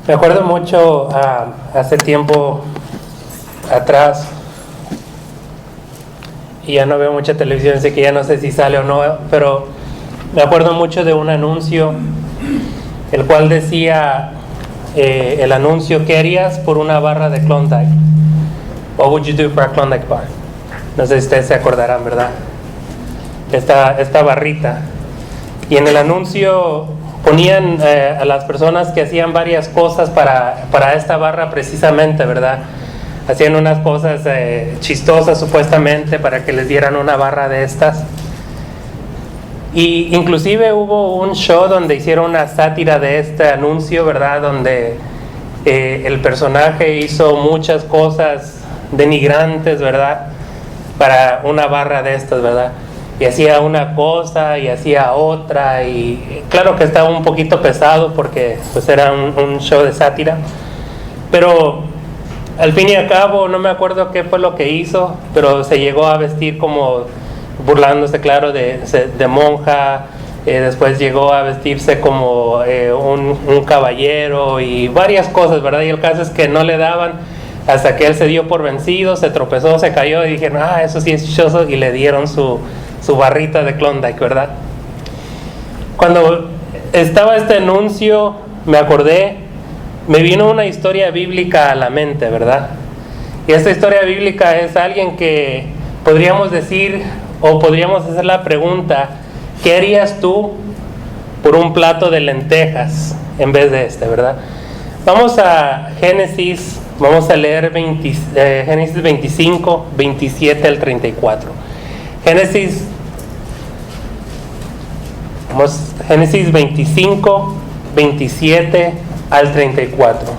Me acuerdo mucho hace tiempo atrás, y ya no veo mucha televisión, así que ya no sé si sale o no, pero me acuerdo mucho de un anuncio, el cual decía, el anuncio: ¿qué harías por una barra de Klondike? What would you do for a Klondike bar? No sé si ustedes se acordarán, ¿verdad? Esta barrita. Y en el anuncio ponían a las personas que hacían varias cosas para esta barra precisamente, ¿verdad? Hacían unas cosas chistosas supuestamente para que les dieran una barra de estas. Y inclusive hubo un show donde hicieron una sátira de este anuncio, ¿verdad? Donde el personaje hizo muchas cosas denigrantes, ¿verdad? Para una barra de estas, ¿verdad? Y hacía una cosa y hacía otra, y claro que estaba un poquito pesado porque pues era un show de sátira, pero al fin y al cabo no me acuerdo qué fue lo que hizo, pero se llegó a vestir como burlándose, claro, de monja. Después llegó a vestirse como un caballero y varias cosas, ¿verdad? Y el caso es que no le daban hasta que él se dio por vencido, se tropezó, se cayó y dijeron: eso sí es chistoso, y le dieron su barrita de Klondike, ¿verdad? Cuando estaba este anuncio, me vino una historia bíblica a la mente, ¿verdad? Y esta historia bíblica es alguien que podríamos decir, o podríamos hacer la pregunta: ¿qué harías tú por un plato de lentejas en vez de verdad? Vamos a Génesis, vamos a leer Génesis 25, 27 al 34. Génesis 25, 27 al 34.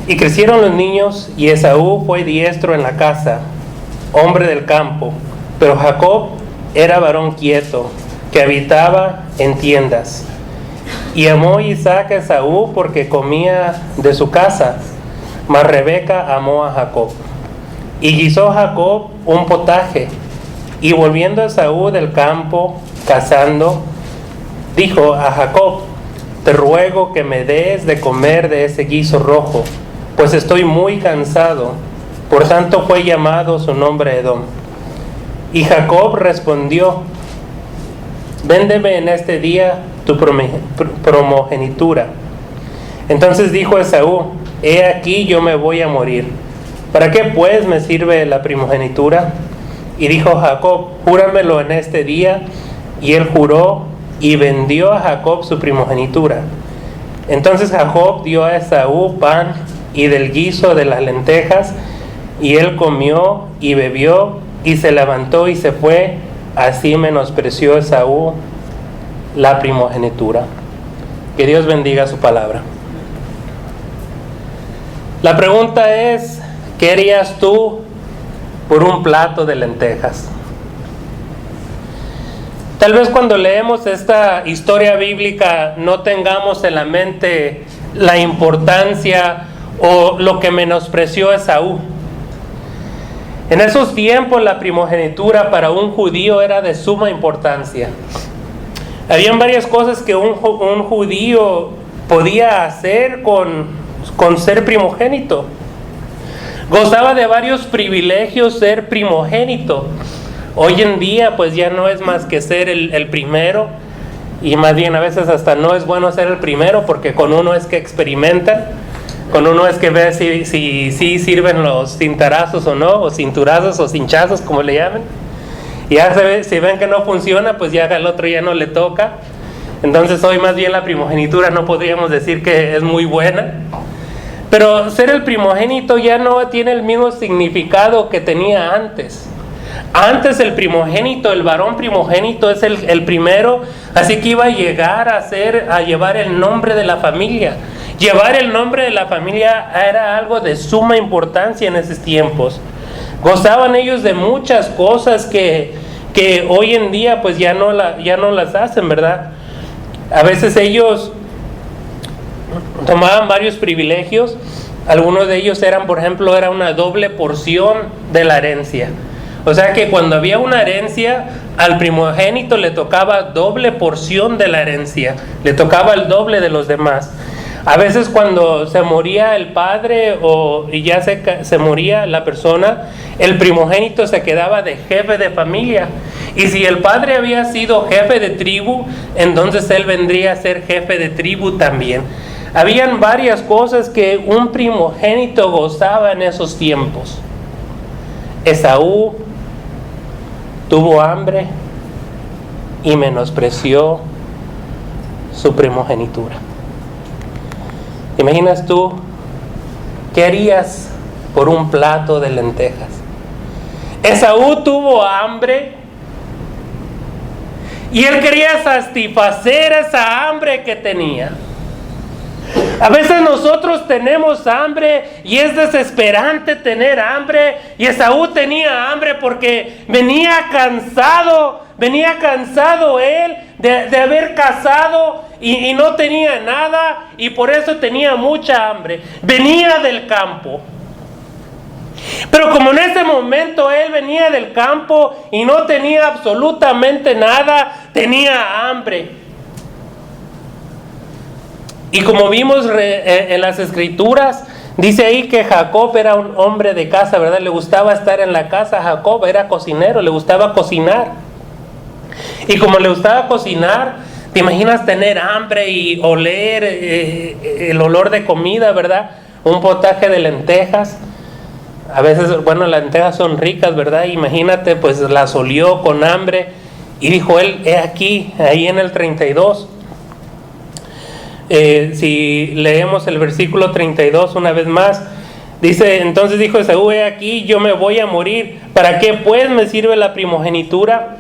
Y crecieron los niños, y Esaú fue diestro en la casa, hombre del campo, pero Jacob era varón quieto, que habitaba en tiendas. Y amó Isaac a Esaú porque comía de su casa, mas Rebeca amó a Jacob. Y guisó Jacob un potaje, y volviendo Esaú del campo, cazando, dijo a Jacob: te ruego que me des de comer de ese guiso rojo, pues estoy muy cansado. Por tanto fue llamado su nombre Edom. Y Jacob respondió: véndeme en este día tu primogenitura. Entonces dijo Esaú: he aquí yo me voy a morir. ¿Para qué pues me sirve la primogenitura? Y dijo Jacob: júramelo en este día. Y él juró, y vendió a Jacob su primogenitura. Entonces Jacob dio a Esaú pan y del guiso de las lentejas, y él comió y bebió, y se levantó y se fue. Así menospreció Esaú la primogenitura. Que Dios bendiga su palabra. La pregunta es: ¿qué harías tú por un plato de lentejas? Tal vez cuando leemos esta historia bíblica no tengamos en la mente la importancia o lo que menospreció Esaú. En esos tiempos la primogenitura para un judío era de suma importancia. Habían varias cosas que un judío podía hacer con ser primogénito. Gozaba de varios privilegios ser primogénito. Hoy en día pues ya no es más que ser el primero, y más bien a veces hasta no es bueno ser el primero, porque con uno es que experimentan, con uno es que ve si sirven los cintarazos o no, o cinturazos o cinchazos como le llaman. Y ya si ven que no funciona, pues ya al otro ya no le toca. Entonces hoy más bien la primogenitura no podríamos decir que es muy buena. Pero ser el primogénito ya no tiene el mismo significado que tenía antes. Antes el primogénito, el varón primogénito es el primero, así que iba a llegar a llevar el nombre de la familia. Llevar el nombre de la familia era algo de suma importancia en esos tiempos. Gozaban ellos de muchas cosas que hoy en día pues ya no las hacen, ¿verdad? A veces ellos tomaban varios privilegios. Algunos de ellos eran, por ejemplo, era una doble porción de la herencia. O sea que cuando había una herencia, al primogénito le tocaba doble porción de la herencia, le tocaba el doble de los demás. A veces cuando se moría el padre y ya se moría la persona, el primogénito se quedaba de jefe de familia. Y si el padre había sido jefe de tribu, entonces él vendría a ser jefe de tribu también. Habían varias cosas que un primogénito gozaba en esos tiempos. Esaú tuvo hambre y menospreció su primogenitura. ¿Te imaginas tú qué harías por un plato de lentejas? Esaú tuvo hambre y él quería satisfacer esa hambre que tenía. A veces nosotros tenemos hambre y es desesperante tener hambre, y Esaú tenía hambre porque venía cansado él de haber cazado y no tenía nada, y por eso tenía mucha hambre. Venía del campo. Pero como en ese momento él venía del campo y no tenía absolutamente nada, tenía hambre. Y como vimos en las escrituras, dice ahí que Jacob era un hombre de casa, ¿verdad? Le gustaba estar en la casa. Jacob era cocinero, le gustaba cocinar. Y como le gustaba cocinar, ¿te imaginas tener hambre y oler el olor de comida, ¿verdad? Un potaje de lentejas. A veces, bueno, las lentejas son ricas, ¿verdad? Imagínate, pues las olió con hambre. Y dijo él, he aquí, ahí en el 32. Si leemos el versículo 32 una vez más, dice: entonces dijo Esaú, he aquí, yo me voy a morir, ¿para qué pues me sirve la primogenitura?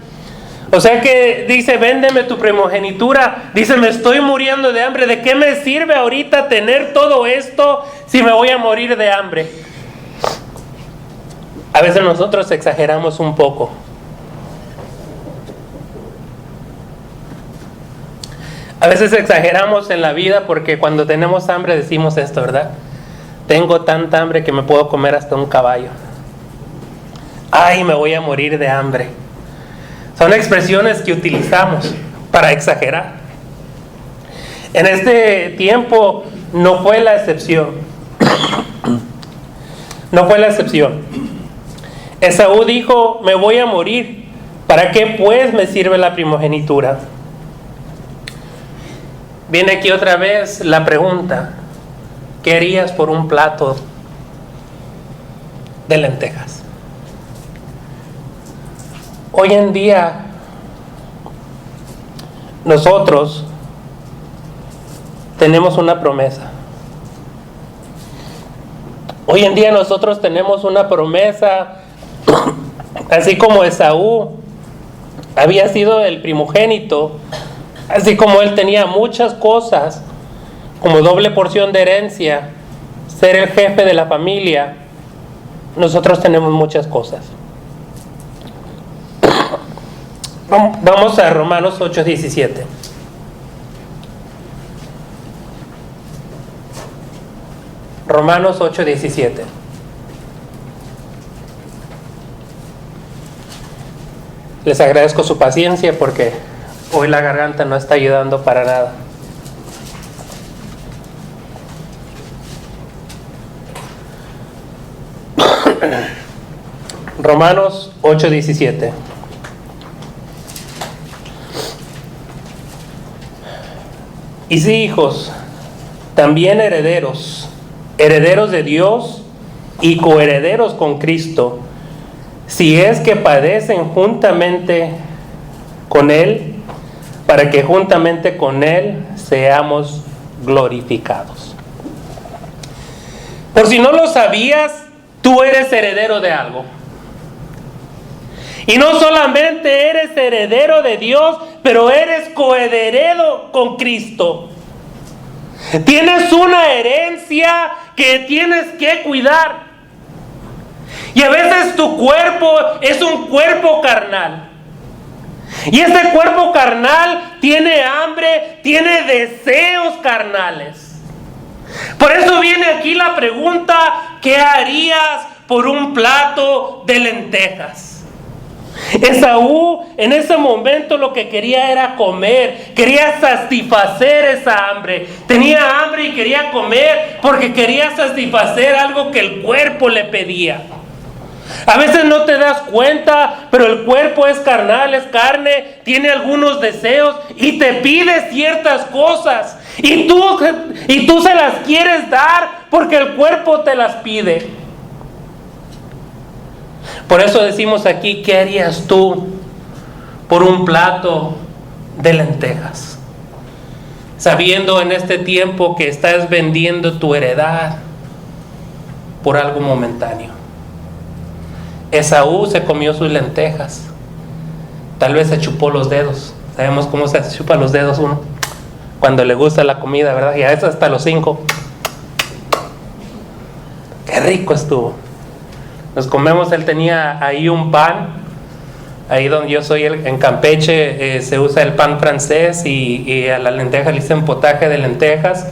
O sea que dice, véndeme tu primogenitura. Dice, me estoy muriendo de hambre, ¿de qué me sirve ahorita tener todo esto si me voy a morir de hambre? A veces nosotros exageramos un poco. A veces exageramos en la vida porque cuando tenemos hambre decimos esto, ¿verdad? Tengo tanta hambre que me puedo comer hasta un caballo. Ay, me voy a morir de hambre. Son expresiones que utilizamos para exagerar. En este tiempo no fue la excepción. No fue la excepción. Esaú dijo, me voy a morir. ¿Para qué pues me sirve la primogenitura? Viene aquí otra vez la pregunta: ¿qué harías por un plato de lentejas? Hoy en día nosotros tenemos una promesa. Hoy en día nosotros tenemos una promesa, así como Esaú había sido el primogénito. Así como él tenía muchas cosas, como doble porción de herencia, ser el jefe de la familia, nosotros tenemos muchas cosas. Vamos a Romanos 8:17. Romanos 8:17. Les agradezco su paciencia porque hoy la garganta no está ayudando para nada. Romanos 8:17. Y sí, hijos, también herederos, herederos de Dios y coherederos con Cristo, si es que padecen juntamente con Él, para que juntamente con Él seamos glorificados. Por si no lo sabías, tú eres heredero de algo. Y no solamente eres heredero de Dios, pero eres coheredero con Cristo. Tienes una herencia que tienes que cuidar. Y a veces tu cuerpo es un cuerpo carnal. Y ese cuerpo carnal tiene hambre, tiene deseos carnales. Por eso viene aquí la pregunta: ¿qué harías por un plato de lentejas? Esaú en ese momento lo que quería era comer, quería satisfacer esa hambre. Tenía hambre y quería comer porque quería satisfacer algo que el cuerpo le pedía. A veces no te das cuenta, pero el cuerpo es carnal, es carne, tiene algunos deseos y te pide ciertas cosas. Y tú se las quieres dar porque el cuerpo te las pide. Por eso decimos aquí, ¿qué harías tú por un plato de lentejas? Sabiendo en este tiempo que estás vendiendo tu heredad por algo momentáneo. Esaú se comió sus lentejas. Tal vez se chupó los dedos. Sabemos cómo se chupa los dedos uno cuando le gusta la comida, ¿verdad? Y a veces hasta los 5. ¡Qué rico estuvo! Nos comemos, él tenía ahí un pan. Ahí donde yo soy en Campeche se usa el pan francés y a la lenteja le dicen potaje de lentejas.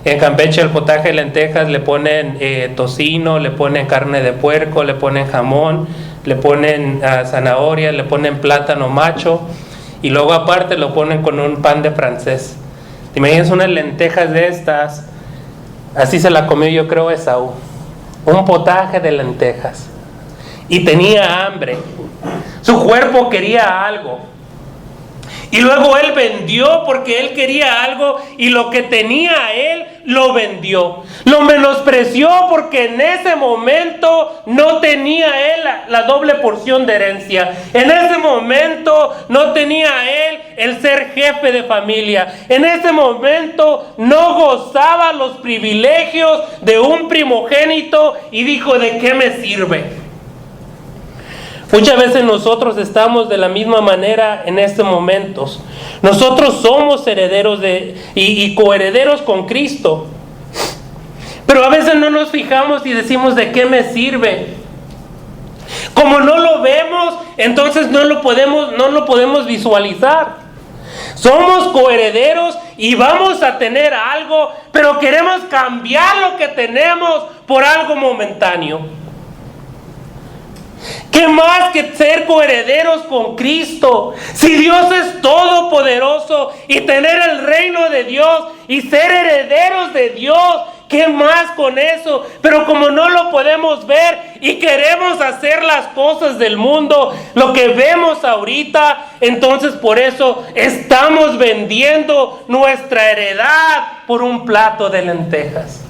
En Campeche el potaje de lentejas le ponen tocino, le ponen carne de puerco, le ponen jamón, le ponen zanahoria, le ponen plátano macho y luego aparte lo ponen con un pan de francés. ¿Te imaginas unas lentejas de estas? Así se la comió yo creo Esaú. Un potaje de lentejas. Y tenía hambre. Su cuerpo quería algo. Y luego él vendió porque él quería algo y lo que tenía él lo vendió. Lo menospreció porque en ese momento no tenía él la doble porción de herencia. En ese momento no tenía él el ser jefe de familia. En ese momento no gozaba los privilegios de un primogénito y dijo, ¿de qué me sirve? Muchas veces nosotros estamos de la misma manera en estos momentos. Nosotros somos herederos y coherederos con Cristo. Pero a veces no nos fijamos y decimos, ¿de qué me sirve? Como no lo vemos, entonces no lo podemos visualizar. Somos coherederos y vamos a tener algo, pero queremos cambiar lo que tenemos por algo momentáneo. ¿Qué más que ser coherederos con Cristo? Si Dios es todopoderoso y tener el reino de Dios y ser herederos de Dios, ¿qué más con eso? Pero como no lo podemos ver y queremos hacer las cosas del mundo, lo que vemos ahorita, entonces por eso estamos vendiendo nuestra heredad por un plato de lentejas.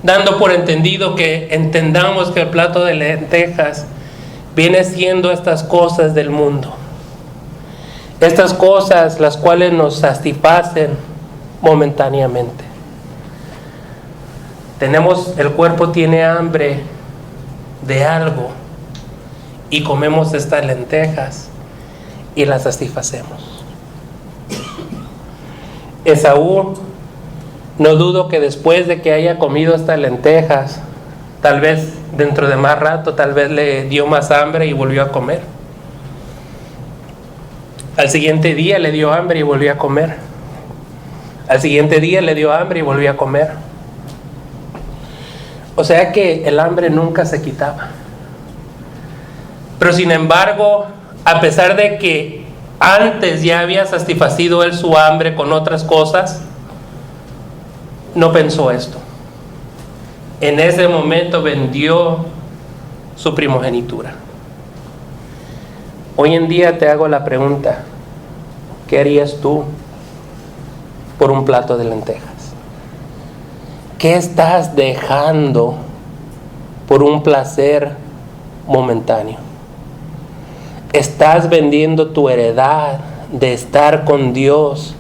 Dando por entendido que entendamos que el plato de lentejas viene siendo estas cosas del mundo. Estas cosas las cuales nos satisfacen momentáneamente. El cuerpo tiene hambre de algo y comemos estas lentejas y las satisfacemos. Esaú, no dudo que después de que haya comido estas lentejas, tal vez dentro de más rato, tal vez le dio más hambre y volvió a comer. Al siguiente día le dio hambre y volvió a comer. Al siguiente día le dio hambre y volvió a comer. O sea que el hambre nunca se quitaba. Pero sin embargo, a pesar de que antes ya había satisfacido él su hambre con otras cosas, no pensó esto. En ese momento vendió su primogenitura. Hoy en día te hago la pregunta, ¿qué harías tú por un plato de lentejas? ¿Qué estás dejando por un placer momentáneo? ¿Estás vendiendo tu heredad de estar con Dios,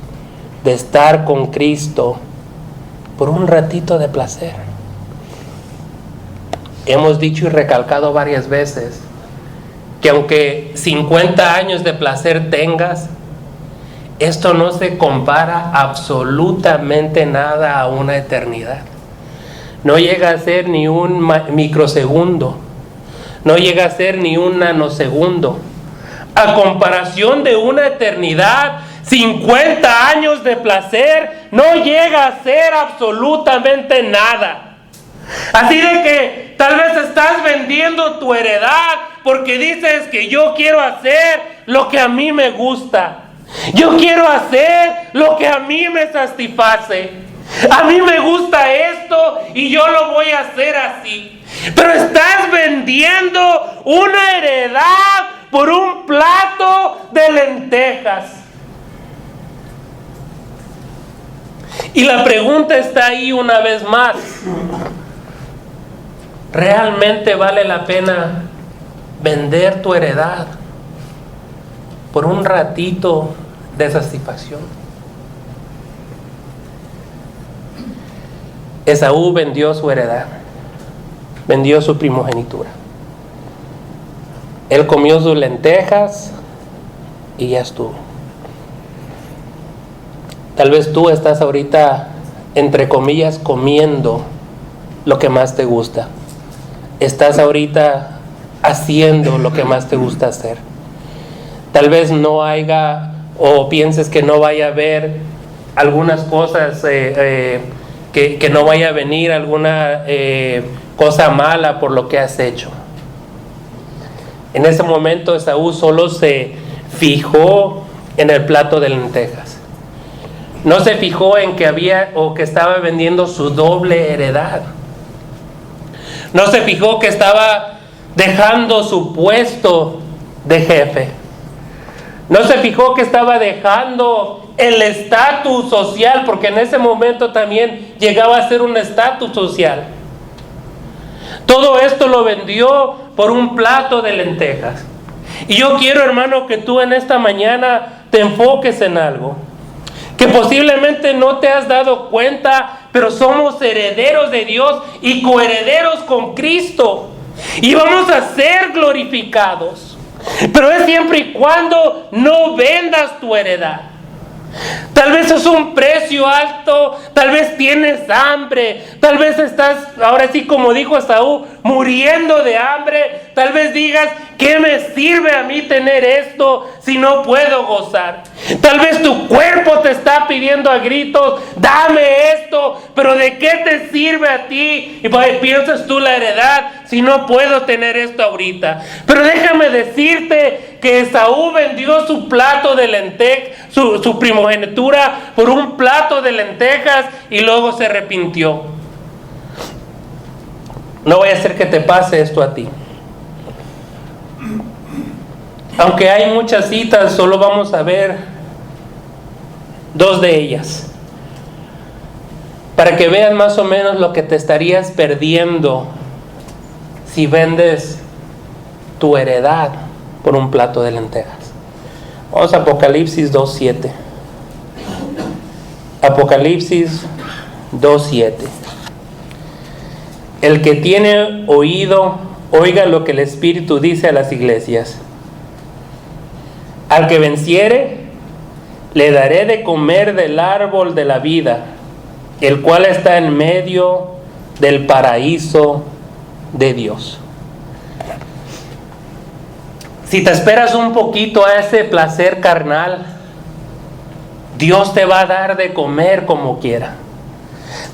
de estar con Cristo, por un ratito de placer? Hemos dicho y recalcado varias veces que aunque 50 años de placer tengas, esto no se compara absolutamente nada a una eternidad. No llega a ser ni un microsegundo, no llega a ser ni un nanosegundo. A comparación de una eternidad, 50 años de placer no llega a ser absolutamente nada. Así de que tal vez estás vendiendo tu heredad porque dices que yo quiero hacer lo que a mí me gusta. Yo quiero hacer lo que a mí me satisface. A mí me gusta esto y yo lo voy a hacer así. Pero estás vendiendo una heredad por un plato de lentejas. Y la pregunta está ahí una vez más. ¿Realmente vale la pena vender tu heredad por un ratito de satisfacción? Esaú vendió su heredad, vendió su primogenitura. Él comió sus lentejas y ya estuvo. Tal vez tú estás ahorita, entre comillas, comiendo lo que más te gusta. Estás ahorita haciendo lo que más te gusta hacer. Tal vez no haya, o pienses que no vaya a haber algunas cosas, que no vaya a venir alguna cosa mala por lo que has hecho. En ese momento Esaú solo se fijó en el plato de lentejas. No se fijó en que había o que estaba vendiendo su doble heredad. No se fijó que estaba dejando su puesto de jefe. No se fijó que estaba dejando el estatus social, porque en ese momento también llegaba a ser un estatus social. Todo esto lo vendió por un plato de lentejas. Y yo quiero, hermano, que tú en esta mañana te enfoques en algo que posiblemente no te has dado cuenta, pero somos herederos de Dios y coherederos con Cristo, y vamos a ser glorificados. Pero es siempre y cuando no vendas tu heredad. Tal vez es un precio alto, tal vez tienes hambre, tal vez estás, ahora sí como dijo Esaú, muriendo de hambre. Tal vez digas, ¿qué me sirve a mí tener esto si no puedo gozar? Tal vez tu cuerpo te está pidiendo a gritos, dame esto, pero ¿de qué te sirve a ti? Y pues piensas tú la heredad si no puedo tener esto ahorita. Pero déjame decirte que Esaú vendió su plato de lentejas, su primogenitura por un plato de lentejas, y luego se arrepintió. No vaya a ser que te pase esto a ti. Aunque hay muchas citas, solo vamos a ver dos de ellas, para que veas más o menos lo que te estarías perdiendo si vendes tu heredad por un plato de lentejas. Vamos a Apocalipsis 2:7. Apocalipsis 2:7. El que tiene oído, oiga lo que el Espíritu dice a las iglesias. Al que venciere, le daré de comer del árbol de la vida, el cual está en medio del paraíso de Dios. Si te esperas un poquito a ese placer carnal, Dios te va a dar de comer como quiera.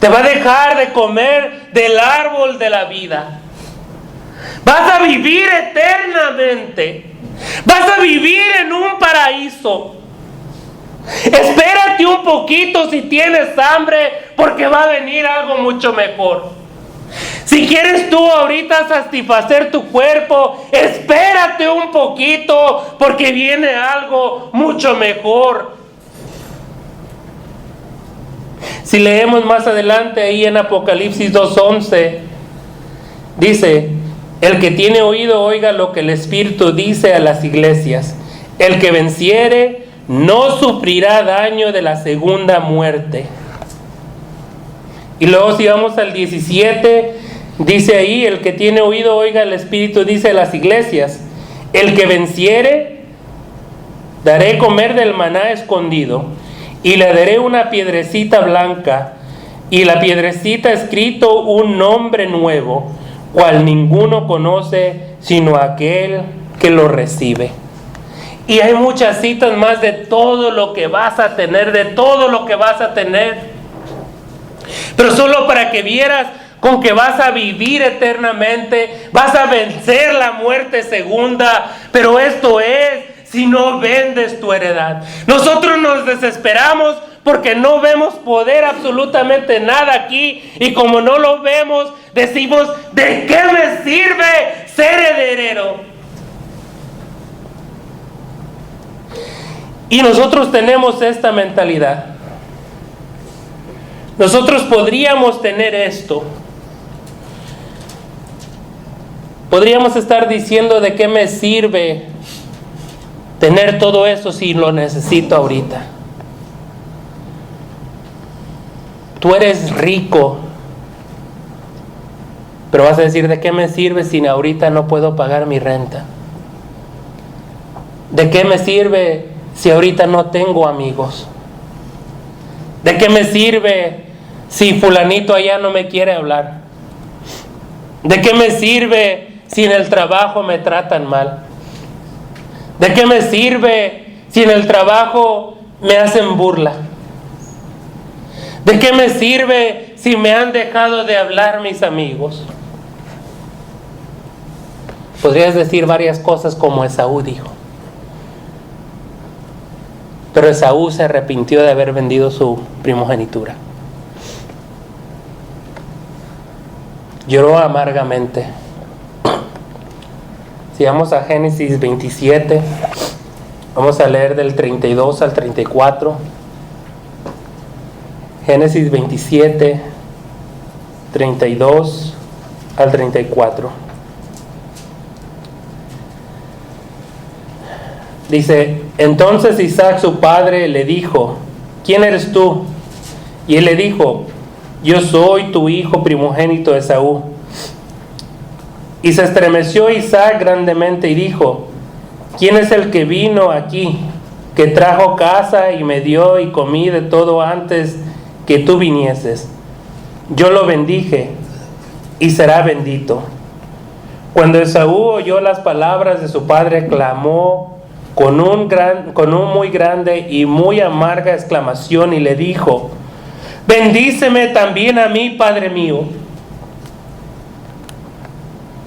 Te va a dejar de comer del árbol de la vida. Vas a vivir eternamente. Vas a vivir en un paraíso. Espérate un poquito si tienes hambre, porque va a venir algo mucho mejor. Si quieres tú ahorita satisfacer tu cuerpo, espérate un poquito, porque viene algo mucho mejor. Si leemos más adelante ahí en Apocalipsis 2:11, dice: el que tiene oído, oiga lo que el Espíritu dice a las iglesias. El que venciere no sufrirá daño de la segunda muerte. Y luego si vamos al 17, dice ahí: el que tiene oído, oiga el Espíritu dice a las iglesias. El que venciere, daré comer del maná escondido, y le daré una piedrecita blanca, y la piedrecita escrito un nombre nuevo, cual ninguno conoce sino aquel que lo recibe. Y hay muchas citas más de todo lo que vas a tener, de todo lo que vas a tener. Pero solo para que vieras con que vas a vivir eternamente, vas a vencer la muerte segunda, pero esto es si no vendes tu heredad. Nosotros nos desesperamos porque no vemos poder absolutamente nada aquí, y como no lo vemos, decimos: ¿de qué me sirve ser heredero? Y nosotros tenemos esta mentalidad. Nosotros podríamos tener esto. Podríamos estar diciendo: ¿de qué me sirve tener todo eso si lo necesito ahorita? Tú eres rico, pero vas a decir: ¿de qué me sirve si ahorita no puedo pagar mi renta? ¿De qué me sirve si ahorita no tengo amigos? ¿De qué me sirve si fulanito allá no me quiere hablar? ¿De qué me sirve si en el trabajo me tratan mal? ¿De qué me sirve si en el trabajo me hacen burla? ¿De qué me sirve si me han dejado de hablar mis amigos? Podrías decir varias cosas como Esaú dijo. Pero Esaú se arrepintió de haber vendido su primogenitura. Lloró amargamente. Si vamos a Génesis 27, vamos a leer del 32 al 34. Génesis 27, 32 al 34. Dice: entonces Isaac su padre le dijo: ¿quién eres tú? Y él le dijo: yo soy tu hijo primogénito Esaú. Y se estremeció Isaac grandemente y dijo: ¿quién es el que vino aquí, que trajo casa y me dio y comí de todo antes que tú vinieses? Yo lo bendije y será bendito. Cuando Esaú oyó las palabras de su padre, clamó con un muy grande y muy amarga exclamación y le dijo: bendíceme también a mí, padre mío.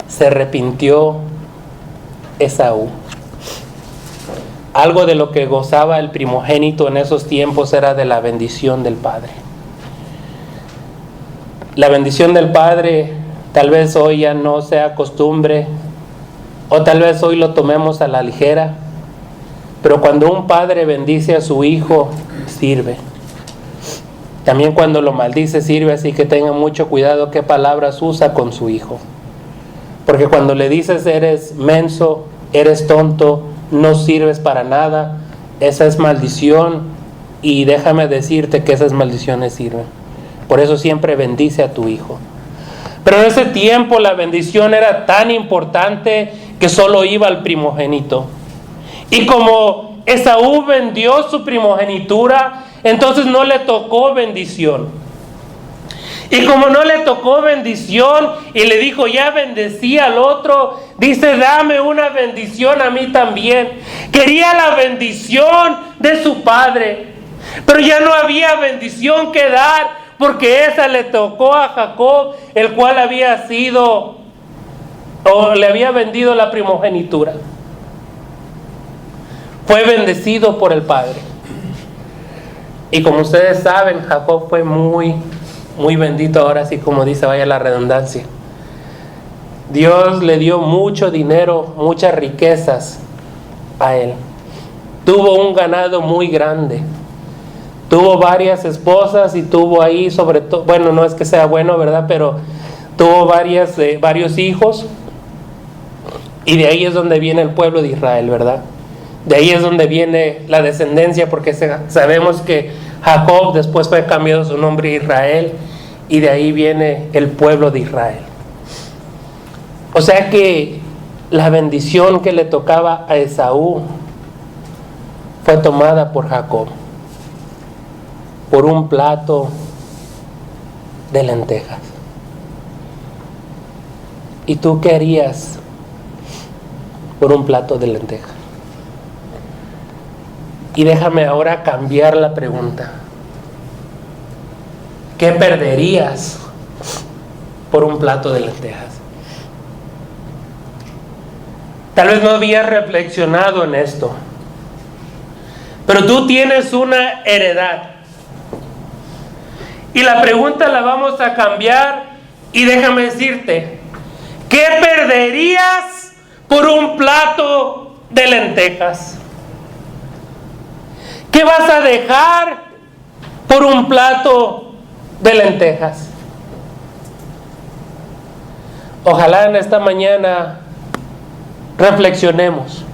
Se arrepintió Esaú. Algo de lo que gozaba el primogénito en esos tiempos era de la bendición del padre. La bendición del padre tal vez hoy ya no sea costumbre, o tal vez hoy lo tomemos a la ligera, pero cuando un padre bendice a su hijo, sirve. También cuando lo maldice, sirve, así que tengan mucho cuidado qué palabras usa con su hijo. Porque cuando le dices: eres menso, eres tonto, no sirves para nada, esa es maldición, y déjame decirte que esas maldiciones sirven. Por eso siempre bendice a tu hijo. Pero en ese tiempo la bendición era tan importante que solo iba al primogénito. Y como Esaú vendió su primogenitura, entonces no le tocó bendición. Y como no le tocó bendición y le dijo: ya bendecí al otro, dice: dame una bendición a mí también. Quería la bendición de su padre, pero ya no había bendición que dar, porque esa le tocó a Jacob, el cual había sido, o le había vendido la primogenitura. Fue bendecido por el padre. Y como ustedes saben, Jacob fue muy bendito, ahora sí, como dice, vaya la redundancia. Dios le dio mucho dinero, muchas riquezas a él. Tuvo un ganado muy grande. Tuvo varias esposas y tuvo ahí, sobre todo, bueno, no es que sea bueno, ¿verdad? Pero tuvo varios hijos. Y de ahí es donde viene el pueblo de Israel, ¿verdad? De ahí es donde viene la descendencia, porque sabemos que Jacob después fue cambiado su nombre a Israel, y de ahí viene el pueblo de Israel. O sea que la bendición que le tocaba a Esaú fue tomada por Jacob, por un plato de lentejas. ¿Y tú qué harías por un plato de lentejas? Y déjame ahora cambiar la pregunta. ¿Qué perderías por un plato de lentejas. Tal vez no habías reflexionado en esto, pero tú tienes una heredad. Y la pregunta la vamos a cambiar, y déjame decirte, ¿qué perderías por un plato de lentejas? ¿Qué vas a dejar por un plato de lentejas? Ojalá en esta mañana reflexionemos,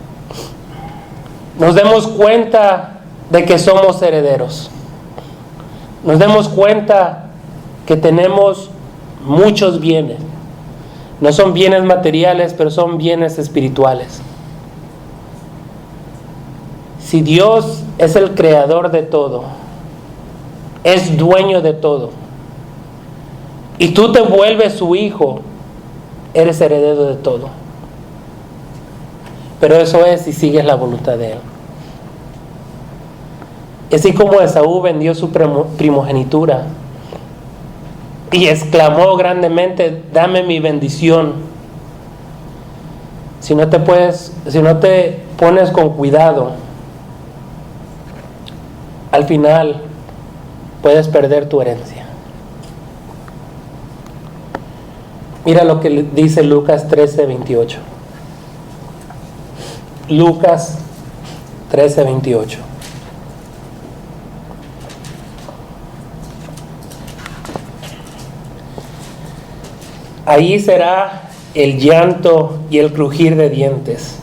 nos demos cuenta de que somos herederos, nos demos cuenta que tenemos muchos bienes. No son bienes materiales, pero son bienes espirituales. Si Dios es el creador de todo, es dueño de todo, y tú te vuelves su hijo, eres heredero de todo. Pero eso es si sigues la voluntad de Él. Así como Esaú vendió su primogenitura y exclamó grandemente: dame mi bendición. Si no te pones con cuidado, al final puedes perder tu herencia. Mira lo que dice Lucas 13:28. Lucas 13:28. Ahí será el llanto y el crujir de dientes,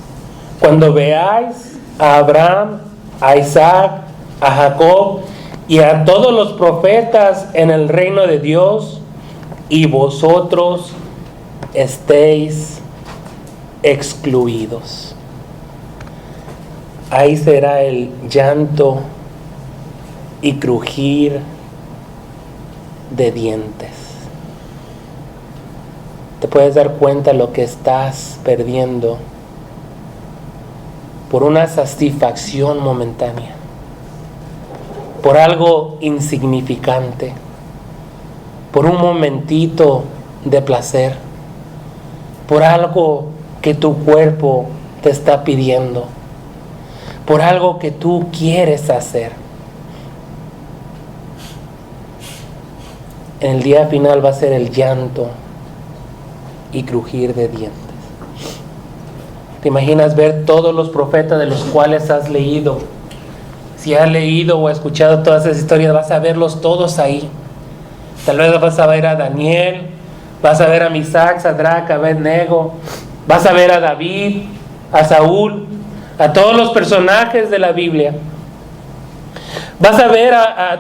cuando veáis a Abraham, a Isaac, a Jacob y a todos los profetas en el reino de Dios, y vosotros estéis excluidos. Ahí será el llanto y crujir de dientes. Te puedes dar cuenta de lo que estás perdiendo por una satisfacción momentánea, por algo insignificante, por un momentito de placer, por algo que tu cuerpo te está pidiendo, por algo que tú quieres hacer. En el día final va a ser el llanto y crujir de dientes. ¿Te imaginas ver todos los profetas de los cuales has leído? Si has leído o escuchado todas esas historias, vas a verlos todos ahí. Tal vez vas a ver a Daniel, vas a ver a Misac, Sadrach, Abednego, vas a ver a David, a Saúl, a todos los personajes de la Biblia. Vas a ver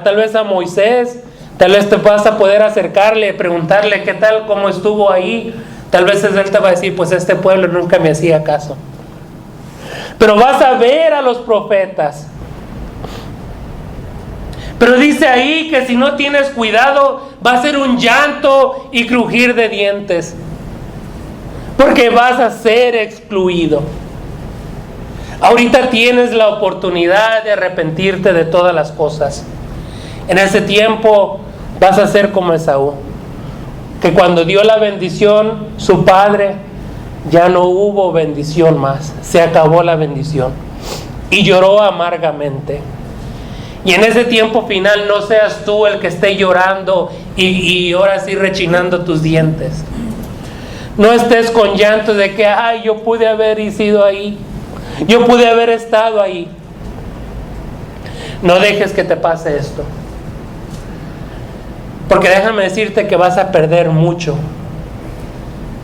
tal vez a Moisés, tal vez te vas a poder acercarle, preguntarle qué tal, cómo estuvo ahí. Tal vez él te va a decir: pues este pueblo nunca me hacía caso. Pero vas a ver a los profetas. Pero dice ahí que si no tienes cuidado, va a ser un llanto y crujir de dientes, porque vas a ser excluido. Ahorita tienes la oportunidad de arrepentirte de todas las cosas. En ese tiempo vas a ser como Esaú, que cuando dio la bendición su padre, ya no hubo bendición más, se acabó la bendición, y lloró amargamente. Y en ese tiempo final no seas tú el que esté llorando y ahora sí rechinando tus dientes. No estés con llanto de que: ay, yo pude haber sido ahí, yo pude haber estado ahí. No dejes que te pase esto, porque déjame decirte que vas a perder mucho.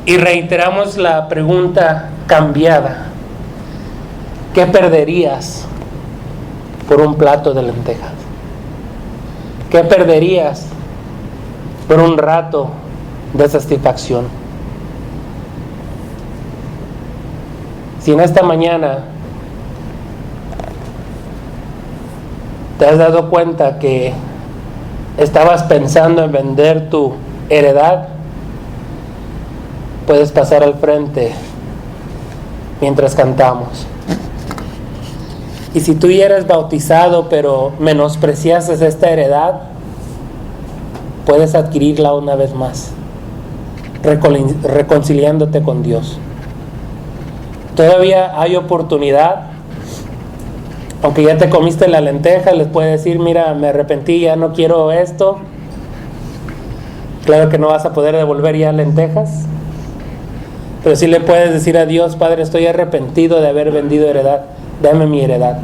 Y reiteramos la pregunta cambiada: ¿qué perderías por un plato de lentejas? ¿Qué perderías por un rato de satisfacción? Si en esta mañana te has dado cuenta que estabas pensando en vender tu heredad, puedes pasar al frente mientras cantamos. Y si tú ya eres bautizado pero menospreciaste esta heredad, puedes adquirirla una vez más. reconciliándote con Dios. Todavía hay oportunidad. Aunque ya te comiste la lenteja, les puedes decir, mira, me arrepentí, ya no quiero esto. Claro que no vas a poder devolver ya lentejas, pero sí le puedes decir a Dios, Padre, estoy arrepentido de haber vendido heredad, dame mi heredad.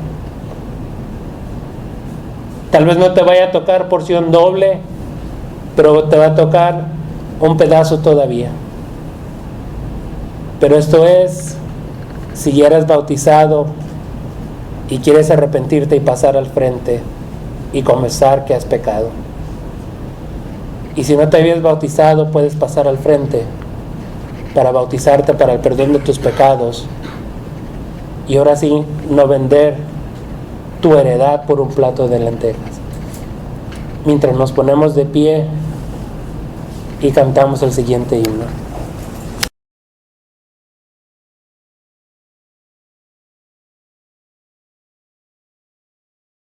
Tal vez no te vaya a tocar porción doble, pero te va a tocar un pedazo todavía. Pero esto es, si ya eres bautizado y quieres arrepentirte y pasar al frente y confesar que has pecado. Y si no te habías bautizado, puedes pasar al frente para bautizarte para el perdón de tus pecados. Y ahora sí, no vender tu heredad por un plato de lentejas. Mientras nos ponemos de pie y cantamos el siguiente himno.